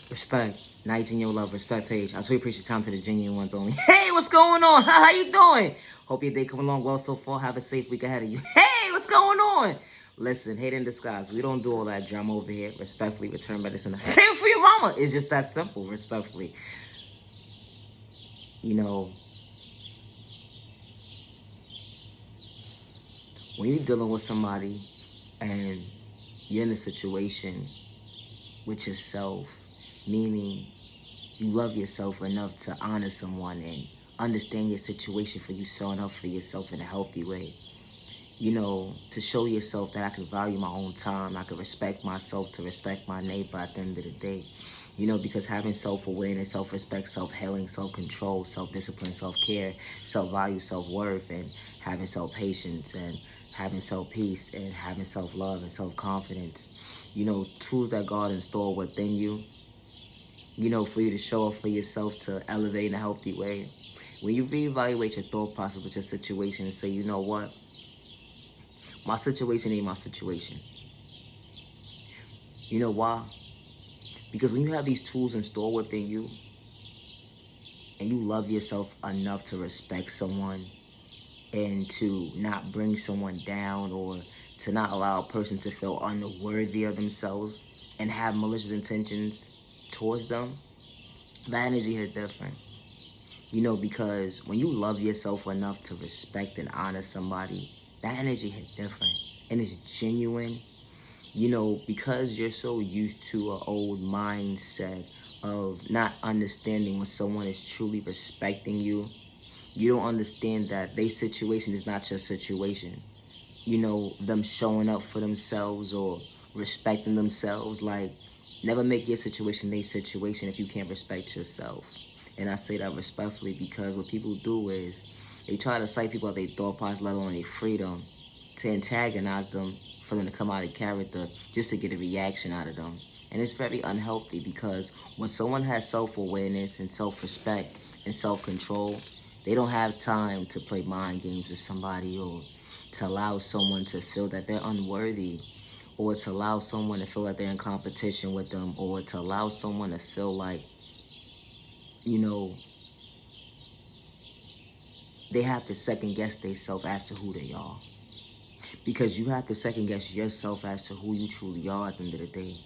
Respect. Night Genuine Love. Respect page. I truly appreciate your time to the genuine ones only. Hey, what's going on? How you doing? Hope your day coming along well so far. Have a safe week ahead of you. Hey, what's going on? Listen, hate in disguise. We don't do all that drama over here. Respectfully, return medicine. Same for your mama. It's just that simple. Respectfully. You know, when you're dealing with somebody and you're in a situation with yourself, meaning you love yourself enough to honor someone and understand your situation for you showing up for yourself in a healthy way. You know, to show yourself that I can value my own time, I can respect myself to respect my neighbor at the end of the day. You know, because having self-awareness, self-respect, self-healing, self-control, self-discipline, self-care, self-value, self-worth, and having self-patience, and having self-peace, and having self-love and self-confidence. You know, tools that God installed within you, you know, for you to show up for yourself to elevate in a healthy way. When you reevaluate your thought process with your situation and say, you know what? My situation ain't my situation. You know why? Because when you have these tools installed within you and you love yourself enough to respect someone and to not bring someone down or to not allow a person to feel unworthy of themselves and have malicious intentions towards them, that energy is different. You know, because when you love yourself enough to respect and honor somebody, that energy is different and it's genuine. You know, because you're so used to an old mindset of not understanding when someone is truly respecting you, you don't understand that their situation is not your situation. You know, them showing up for themselves or respecting themselves, like, never make your situation their situation if you can't respect yourself. And I say that respectfully because what people do is they try to psych people out their thought process, let alone their freedom, to antagonize them for them to come out of character just to get a reaction out of them. And it's very unhealthy because when someone has self-awareness and self-respect and self-control, they don't have time to play mind games with somebody or to allow someone to feel that they're unworthy or to allow someone to feel like they're in competition with them or to allow someone to feel like, you know, they have to second guess themselves as to who they are. Because you have to second guess yourself as to who you truly are at the end of the day.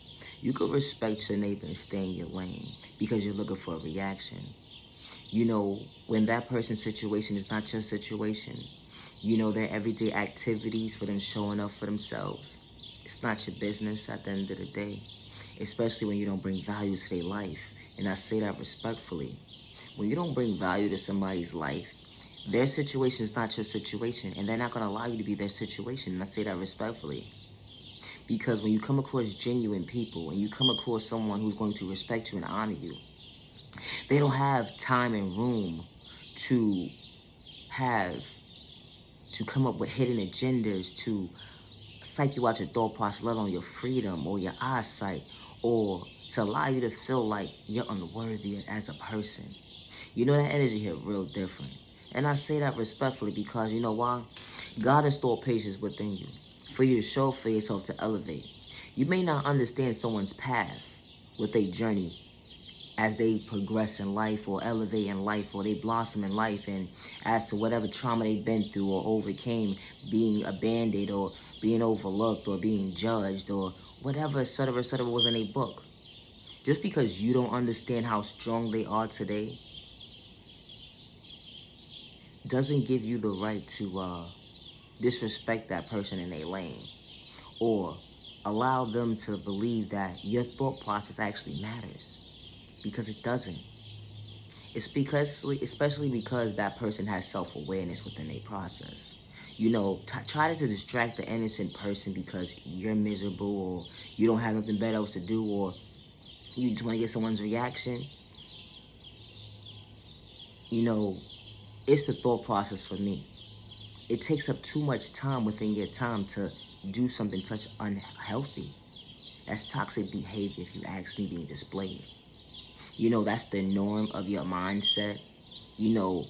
You could respect your neighbor and stay in your lane because you're looking for a reaction. You know, when that person's situation is not your situation, you know, their everyday activities for them showing up for themselves, it's not your business at the end of the day, especially when you don't bring value to their life. And I say that respectfully. When you don't bring value to somebody's life, their situation is not your situation, and they're not going to allow you to be their situation. And I say that respectfully. Because when you come across genuine people and you come across someone who's going to respect you and honor you, they don't have time and room to come up with hidden agendas to psych you out your thought process, let alone your freedom or your eyesight, or to allow you to feel like you're unworthy as a person. You know, that energy hit real different. And I say that respectfully because you know why? God installed patience within you for you to show for yourself to elevate. You may not understand someone's path with their journey as they progress in life or elevate in life or they blossom in life, and as to whatever trauma they've been through or overcame, being abandoned or being overlooked or being judged or whatever, etc., etc., was in a book. Just because you don't understand how strong they are today doesn't give you the right to disrespect that person in their lane or allow them to believe that your thought process actually matters, because it doesn't. It's because, especially because that person has self-awareness within their process. You know, try to distract the innocent person because you're miserable or you don't have nothing better else to do or you just want to get someone's reaction. You know, it's the thought process for me. It takes up too much time within your time to do something such unhealthy. That's toxic behavior, if you ask me, being displayed. You know, that's the norm of your mindset. You know,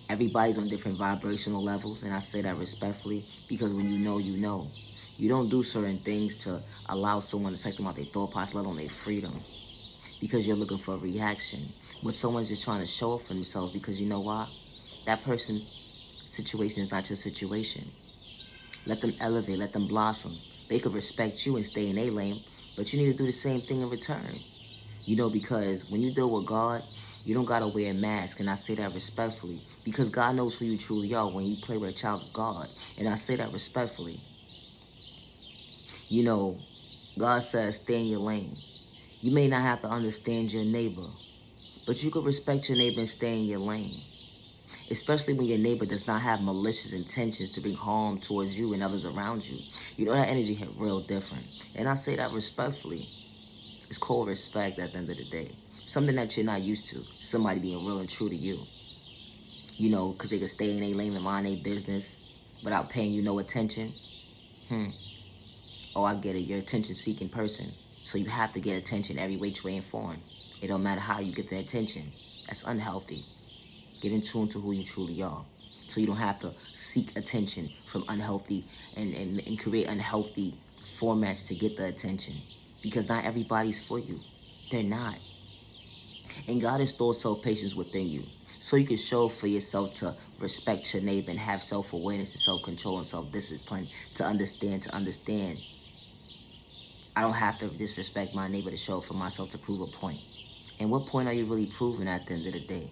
everybody's on different vibrational levels, and I say that respectfully because when you know, you know. You don't do certain things to allow someone to take them out their thought process, let alone their freedom. because you're looking for a reaction. When someone's just trying to show up for themselves, because you know why? That person's situation is not your situation. Let them elevate, let them blossom. They could respect you and stay in their lane, but you need to do the same thing in return. Because when you deal with God, you don't gotta wear a mask, and I say that respectfully, because God knows who you truly are when you play with a child of God, and I say that respectfully. God says stay in your lane. You may not have to understand your neighbor, but you could respect your neighbor and stay in your lane. Especially when your neighbor does not have malicious intentions to bring harm towards you and others around you. That energy hit real different. And I say that respectfully. It's called respect at the end of the day. Something that you're not used to. Somebody being real and true to you. Because they can stay in their lane and mind their business without paying you no attention. Oh, I get it. You're an attention-seeking person. So you have to get attention every which way and form. It don't matter how you get the attention. That's unhealthy. Get in tune to who you truly are. So you don't have to seek attention from unhealthy and create unhealthy formats to get the attention. Because not everybody's for you. They're not. And God has stored self-patience within you. So you can show for yourself to respect your neighbor and have self-awareness and self-control and self-discipline to understand. I don't have to disrespect my neighbor to show for myself to prove a point. And what point are you really proving at the end of the day?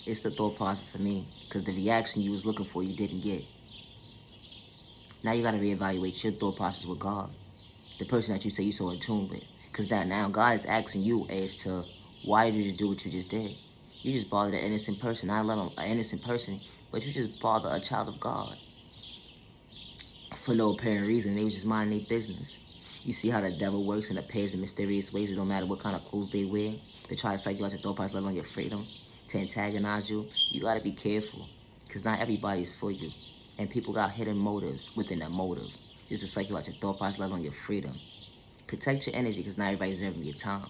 It's the thought process for me. Because the reaction you was looking for, you didn't get. Now you got to reevaluate your thought process with God. The person that you say you're so in tune with. Because now God is asking you as to why did you just do what you just did? You just bothered an innocent person. I love an innocent person, but you just bothered a child of God. For no apparent reason. They was just minding their business. You see how the devil works and appears in mysterious ways. It don't matter what kind of clothes they wear. They try to psych you out your thought process, let alone your freedom. To antagonize you. You got to be careful. Because not everybody's for you. And people got hidden motives within that motive. Just to psych you out your thought process, let alone your freedom. Protect your energy because not everybody's deserving your time.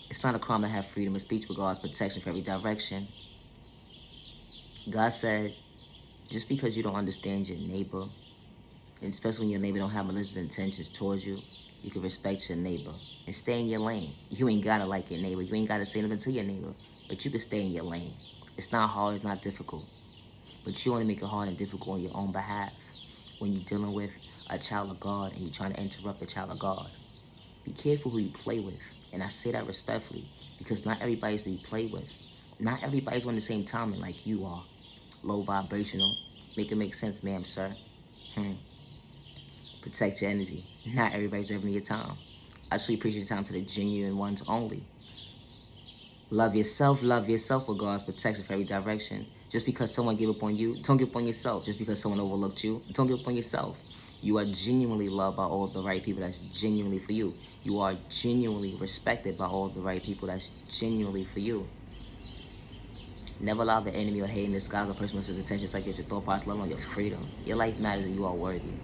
It's not a crime to have freedom of speech with God's protection for every direction. God said, just because you don't understand your neighbor, and especially when your neighbor don't have malicious intentions towards you, you can respect your neighbor and stay in your lane. You ain't gotta like your neighbor. You ain't gotta say nothing to your neighbor, but you can stay in your lane. It's not hard, it's not difficult. But you want to make it hard and difficult on your own behalf when you're dealing with a child of God and you're trying to interrupt a child of God. Be careful who you play with. And I say that respectfully because not everybody's to be played with. Not everybody's on the same timing like you are. Low vibrational. Make it make sense, ma'am, sir. Protect your energy. Not everybody's deserving your time. I truly appreciate your time to the genuine ones only. Love yourself with God's protection for every direction. Just because someone gave up on you, don't give up on yourself. Just because someone overlooked you, don't give up on yourself. You are genuinely loved by all the right people that's genuinely for you. You are genuinely respected by all the right people that's genuinely for you. Never allow the enemy or hate in disguise a person with attention like your thought process, let alone your freedom. Your life matters and you are worthy.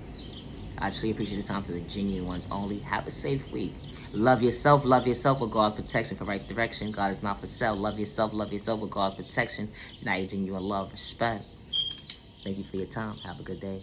I truly appreciate the time to the genuine ones only. Have a safe week. Love yourself with God's protection for right direction. God is not for sale. Love yourself with God's protection. Now your genuine love, respect. Thank you for your time. Have a good day.